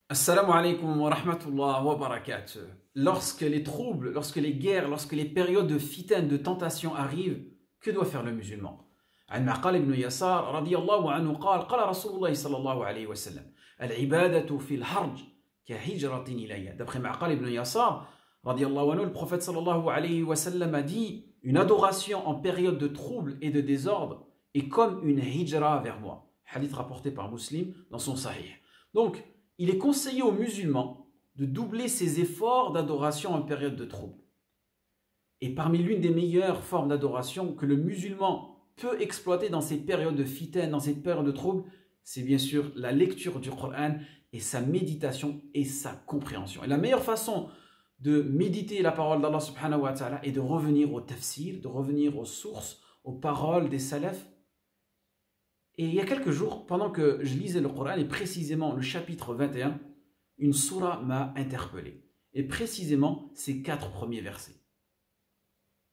Assalamu alaikum wa rahmatullah wa barakatuh. Lorsque les troubles, lorsque les guerres, lorsque les périodes de fitane, de tentation arrivent, que doit faire le musulman? عن معقل بن يسار رضي الله عنه قال رسول الله صلى الله عليه وسلم العبادة في الحرج كهجرة إلي. D'après Ma'qal ibn Yasar رضي الله عنه, le prophète صلى الله عليه وسلم a dit: une adoration en période de trouble et de désordre est comme une hijra vers moi. Hadith rapporté par Muslim dans son Sahih. Donc, il est conseillé aux musulmans de doubler ses efforts d'adoration en période de trouble. Et parmi l'une des meilleures formes d'adoration que le musulman peut exploiter dans ces périodes de fitane, dans ces périodes de trouble, c'est bien sûr la lecture du Coran et sa méditation et sa compréhension. Et la meilleure façon de méditer la parole d'Allah subhanahu wa ta'ala est de revenir au tafsir, de revenir aux sources, aux paroles des salafs. Et il y a quelques jours, pendant que je lisais le Coran, et précisément le chapitre 21, une sourate m'a interpellé. Et précisément ces 4 premiers versets.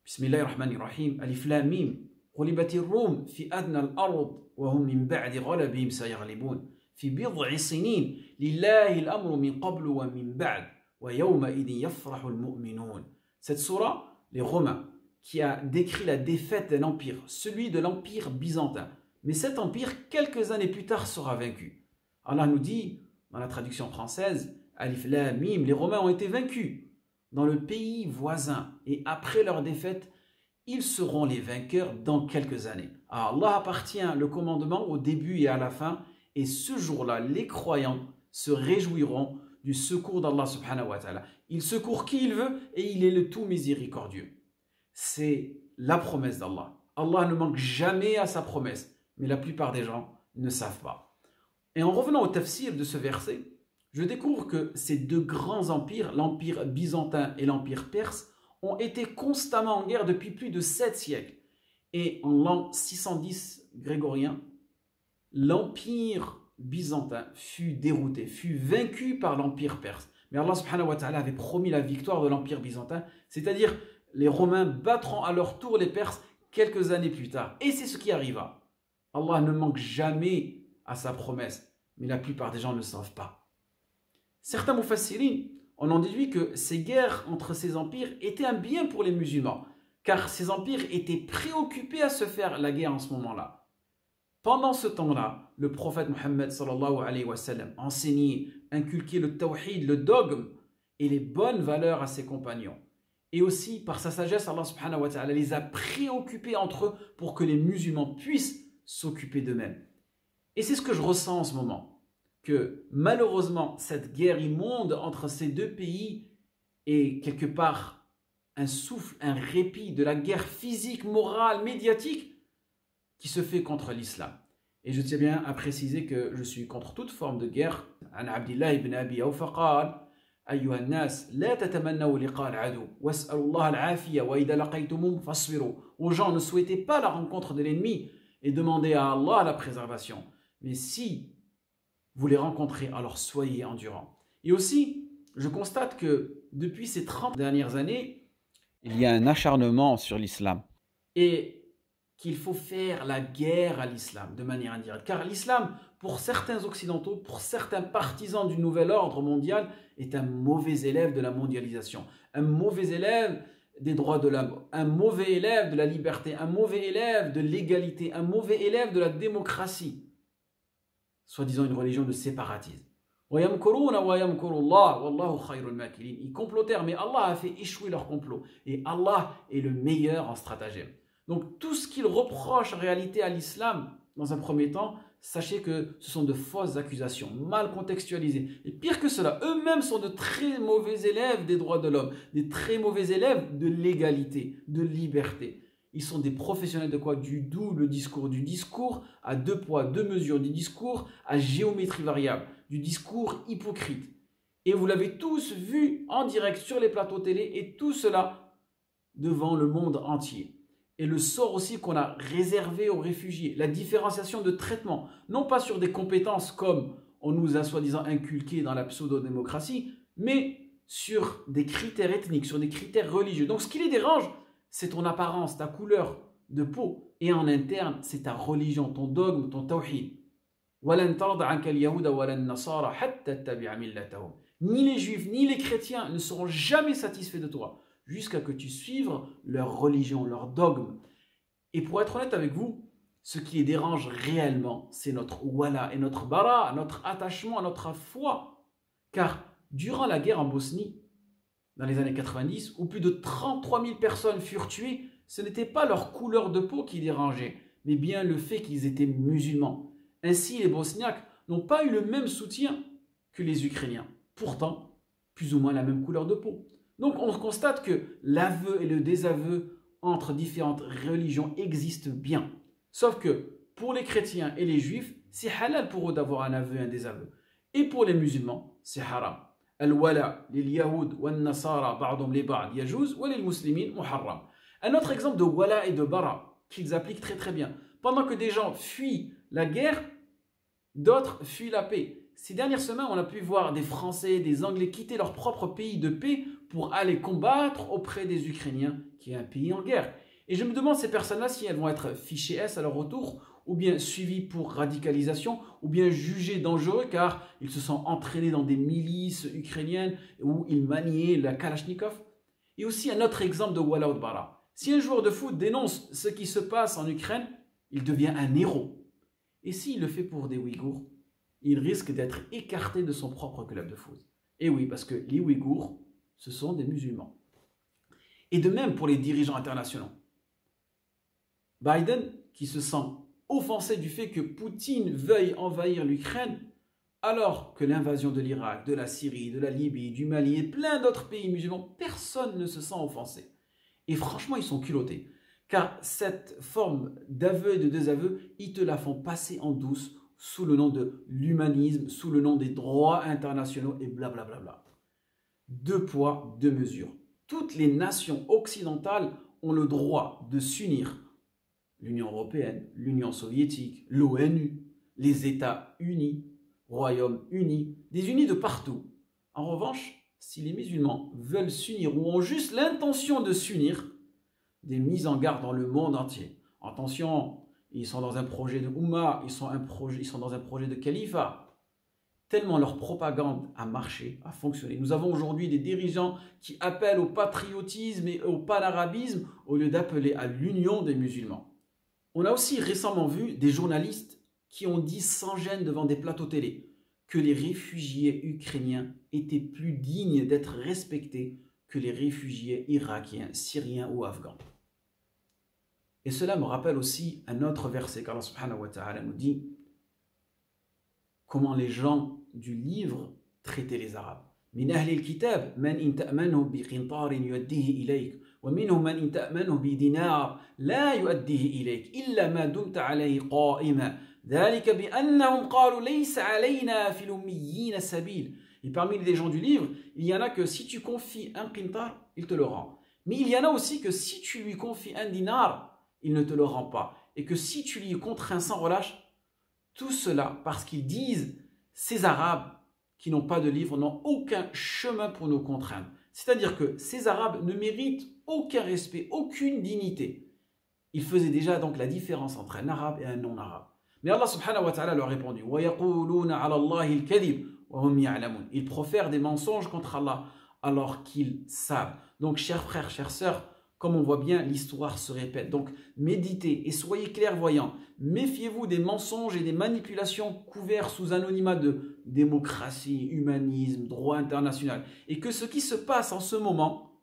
Bismillahirrahmanirrahim. Alif lam mim. غلبت الروم في أدنى الأرض وهم من بعد غلبهم سيغلبون في بضع سنين لله الأمر من قبل ومن بعد ويومئذ يفرح المؤمنون. Cette sourate, les Romains, qui a décrit la défaite d'un empire, celui de l'empire byzantin. Mais cet empire, quelques années plus tard, sera vaincu. Allah nous dit, dans la traduction française, Alif Lam Mim, les Romains ont été vaincus dans le pays voisin. Et après leur défaite, ils seront les vainqueurs dans quelques années. À Allah appartient le commandement au début et à la fin. Et ce jour-là, les croyants se réjouiront du secours d'Allah subhanahu wa ta'ala. Il secourt qui il veut et il est le tout miséricordieux. C'est la promesse d'Allah. Allah ne manque jamais à sa promesse. Mais la plupart des gens ne savent pas. Et en revenant au tafsir de ce verset, je découvre que ces deux grands empires, l'empire byzantin et l'empire perse, ont été constamment en guerre depuis plus de 7 siècles. Et en l'an 610 grégorien, l'empire byzantin fut dérouté, fut vaincu par l'empire perse. Mais Allah subhanahu wa ta'ala avait promis la victoire de l'empire byzantin, c'est-à-dire les Romains battront à leur tour les Perses quelques années plus tard. Et c'est ce qui arriva. Allah ne manque jamais à sa promesse, mais la plupart des gens ne le savent pas. Certains mufassirin en ont déduit que ces guerres entre ces empires étaient un bien pour les musulmans, car ces empires étaient préoccupés à se faire la guerre en ce moment-là. Pendant ce temps-là, le prophète Mohammed sallallahu alayhi wa sallam enseignait, inculquait le tawhid, le dogme et les bonnes valeurs à ses compagnons. Et aussi, par sa sagesse, Allah subhanahu wa ta'ala les a préoccupés entre eux pour que les musulmans puissent s'occuper d'eux-mêmes. Et c'est ce que je ressens en ce moment, que malheureusement cette guerre immonde entre ces deux pays est quelque part un souffle, un répit de la guerre physique, morale, médiatique qui se fait contre l'islam. Et je tiens bien à préciser que je suis contre toute forme de guerre. An Abdillah ibn Abi Awfa qal أيها الناس لا تتمنوا لقاء العدو واسألوا الله العافية وإذا لقيتموه فاصبروا. Aux gens, ne souhaitez pas la rencontre de l'ennemi et demandez à Allah la préservation. Mais si vous les rencontrez, alors soyez endurants. Et aussi, je constate que depuis ces 30 dernières années, il y a un acharnement sur l'islam. Et qu'il faut faire la guerre à l'islam de manière indirecte. Car l'islam, pour certains occidentaux, pour certains partisans du nouvel ordre mondial, est un mauvais élève de la mondialisation, un mauvais élève des droits de l'homme, un mauvais élève de la liberté, un mauvais élève de l'égalité, un mauvais élève de la démocratie, soi-disant une religion de séparatisme. Ils complotèrent, mais Allah a fait échouer leur complot. Et Allah est le meilleur en stratagème. Donc tout ce qu'ils reprochent en réalité à l'islam, dans un premier temps, sachez que ce sont de fausses accusations, mal contextualisées. Et pire que cela, eux-mêmes sont de très mauvais élèves des droits de l'homme, des très mauvais élèves de l'égalité, de liberté. Ils sont des professionnels de quoi? Du double discours, du discours à 2 poids, 2 mesures, du discours à géométrie variable, du discours hypocrite. Et vous l'avez tous vu en direct sur les plateaux télé et tout cela devant le monde entier. Et le sort aussi qu'on a réservé aux réfugiés, la différenciation de traitement, non pas sur des compétences comme on nous a soi-disant inculqué dans la pseudo-démocratie, mais sur des critères ethniques, sur des critères religieux. Donc ce qui les dérange, c'est ton apparence, ta couleur de peau, et en interne, c'est ta religion, ton dogme, ton tawhid. وَلَن تَرْضَ عَنْكَ الْيَهُودَ وَلَا النَّصَارَى حَتَّى تَتَّبِعَ مِلَّتَهُمْ. Ni les juifs ni les chrétiens ne seront jamais satisfaits de toi jusqu'à que tu suives leur religion, leur dogme. Et pour être honnête avec vous, ce qui les dérange réellement, c'est notre wala et notre bara, notre attachement, notre foi. Car durant la guerre en Bosnie, dans les années 90, où plus de 33 000 personnes furent tuées, ce n'était pas leur couleur de peau qui dérangeait, mais bien le fait qu'ils étaient musulmans. Ainsi, les Bosniaques n'ont pas eu le même soutien que les Ukrainiens. Pourtant, plus ou moins la même couleur de peau. Donc on constate que l'aveu et le désaveu entre différentes religions existent bien. Sauf que pour les chrétiens et les juifs, c'est halal pour eux d'avoir un aveu et un désaveu. Et pour les musulmans, c'est haram. Al-wala lil yahoud wa nasara ba'dhum li ba'd yajuz wa lil muslimin muharram. Un autre exemple de wala et de bara qu'ils appliquent très très bien. Pendant que des gens fuient la guerre, d'autres fuient la paix. Ces dernières semaines, on a pu voir des Français, des Anglais quitter leur propre pays de paix pour aller combattre auprès des Ukrainiens, qui est un pays en guerre. Et je me demande ces personnes-là si elles vont être fichées S à leur retour, ou bien suivies pour radicalisation, ou bien jugées dangereux car ils se sont entraînés dans des milices ukrainiennes où ils maniaient la Kalachnikov. Et aussi un autre exemple de wala ou de bara. Si un joueur de foot dénonce ce qui se passe en Ukraine, il devient un héros. Et s'il le fait pour des Ouïghours, il risque d'être écarté de son propre club de foot. Et oui, parce que les Ouïghours, ce sont des musulmans. Et de même pour les dirigeants internationaux. Biden, qui se sent offensé du fait que Poutine veuille envahir l'Ukraine, alors que l'invasion de l'Irak, de la Syrie, de la Libye, du Mali et plein d'autres pays musulmans, personne ne se sent offensé. Et franchement, ils sont culottés. Car cette forme d'aveu et de désaveu, ils te la font passer en douce sous le nom de l'humanisme, sous le nom des droits internationaux et blablabla. Bla bla bla. Deux poids, deux mesures. Toutes les nations occidentales ont le droit de s'unir. L'Union européenne, l'Union soviétique, l'ONU, les États-Unis, Royaume-Uni, des unis de partout. En revanche, si les musulmans veulent s'unir ou ont juste l'intention de s'unir, des mises en garde dans le monde entier. Attention, ils sont dans un projet de Ummah, ils sont dans un projet de califat. Tellement leur propagande a marché, a fonctionné. Nous avons aujourd'hui des dirigeants qui appellent au patriotisme et au panarabisme au lieu d'appeler à l'union des musulmans. On a aussi récemment vu des journalistes qui ont dit sans gêne devant des plateaux télé que les réfugiés ukrainiens étaient plus dignes d'être respectés que les réfugiés irakiens, syriens ou afghans. Et cela me rappelle aussi un autre verset qu'Allah subhanahu wa ta'ala nous dit comment les gens du livre traitaient les Arabes. من أهل الكتاب من إن تأمنه بقنطار يؤديه إليك ومنهم من إن تأمنه بدينار لا يؤديه إليك إلا ما دمت عليه قائما ذلك بأنهم قالوا ليس علينا في الأميين سبيل. Et parmi les gens du livre, il y en a que si tu confies un qintar, il te le rend. Mais il y en a aussi que si tu lui confies un dinar, il ne te le rend pas. Et que si tu lui contrains sans relâche, tout cela parce qu'ils disent ces Arabes qui n'ont pas de livre n'ont aucun chemin pour nous contraindre. C'est-à-dire que ces Arabes ne méritent aucun respect, aucune dignité. Ils faisaient déjà donc la différence entre un Arabe et un non-Arabe. Mais Allah subhanahu wa ta'ala leur a répondu وَيَقُولُونَ عَلَى اللَّهِ الْكَذِبِ وَهُمْ يَعْلَمُونَ. Ils profèrent des mensonges contre Allah alors qu'ils savent. Donc chers frères, chères sœurs, comme on voit bien, l'histoire se répète. Donc méditez et soyez clairvoyants. Méfiez-vous des mensonges et des manipulations couverts sous anonymat de démocratie, humanisme, droit international. Et que ce qui se passe en ce moment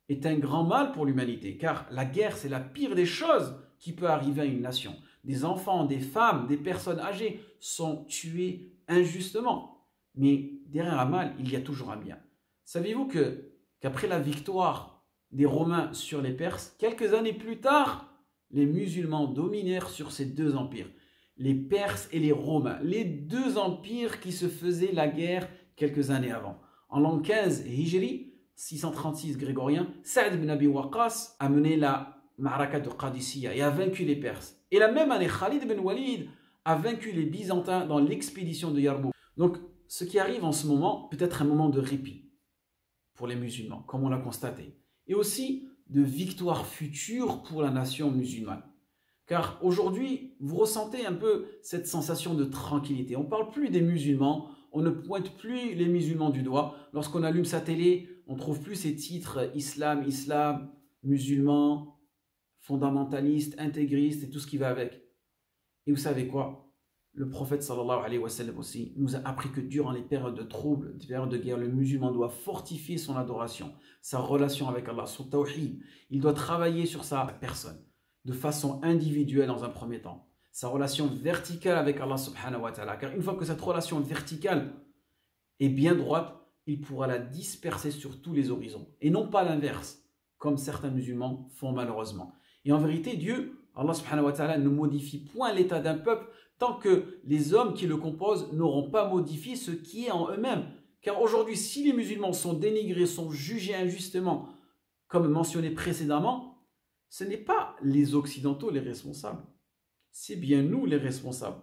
est un grand mal pour l'humanité. Car la guerre, c'est la pire des choses qui peut arriver à une nation. Des enfants, des femmes, des personnes âgées sont tuées injustement. Mais derrière un mal, il y a toujours un bien. Saviez-vous qu'après la victoire des Romains sur les Perses, quelques années plus tard, les musulmans dominèrent sur ces deux empires, les Perses et les Romains, les deux empires qui se faisaient la guerre quelques années avant. En l'an 15 Hijri, 636 grégorien, Saad ibn Abi Waqqas a mené la Ma'raka de Qadisiyya et a vaincu les Perses. Et la même année, Khalid ibn Walid a vaincu les Byzantins dans l'expédition de Yarmouk. Donc, ce qui arrive en ce moment peut être un moment de répit pour les musulmans, comme on l'a constaté, et aussi de victoire future pour la nation musulmane. Car aujourd'hui, vous ressentez un peu cette sensation de tranquillité. On ne parle plus des musulmans, on ne pointe plus les musulmans du doigt. Lorsqu'on allume sa télé, on ne trouve plus ces titres islam, islam, musulmans, fondamentalistes, intégristes et tout ce qui va avec. Et vous savez quoi? Le prophète sallallahu alayhi wa sallam aussi nous a appris que durant les périodes de troubles, les périodes de guerre, le musulman doit fortifier son adoration, sa relation avec Allah, son tawhid. Il doit travailler sur sa personne de façon individuelle dans un premier temps. Sa relation verticale avec Allah subhanahu wa ta'ala. Car une fois que cette relation verticale est bien droite, il pourra la disperser sur tous les horizons. Et non pas l'inverse, comme certains musulmans font malheureusement. Et en vérité, Dieu, Allah subhanahu wa ta'ala, ne modifie point l'état d'un peuple tant que les hommes qui le composent n'auront pas modifié ce qui est en eux-mêmes. Car aujourd'hui, si les musulmans sont dénigrés, sont jugés injustement, comme mentionné précédemment, ce n'est pas les Occidentaux les responsables, c'est bien nous les responsables.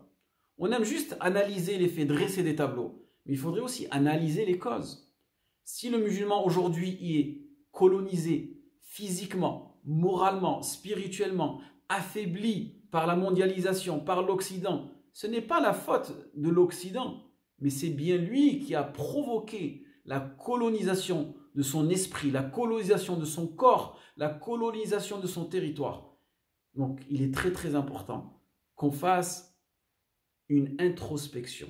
On aime juste analyser les faits, dresser des tableaux, mais il faudrait aussi analyser les causes. Si le musulman aujourd'hui est colonisé physiquement, moralement, spirituellement, affaibli par la mondialisation, par l'Occident, ce n'est pas la faute de l'Occident, mais c'est bien lui qui a provoqué la colonisation de son esprit, la colonisation de son corps, la colonisation de son territoire. Donc, il est très très important qu'on fasse une introspection,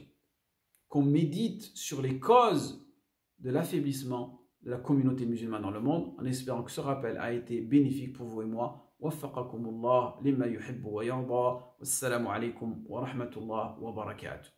qu'on médite sur les causes de l'affaiblissement de la communauté musulmane dans le monde, en espérant que ce rappel a été bénéfique pour vous et moi. وفقكم الله لما يحب ويرضى والسلام عليكم ورحمة الله وبركاته.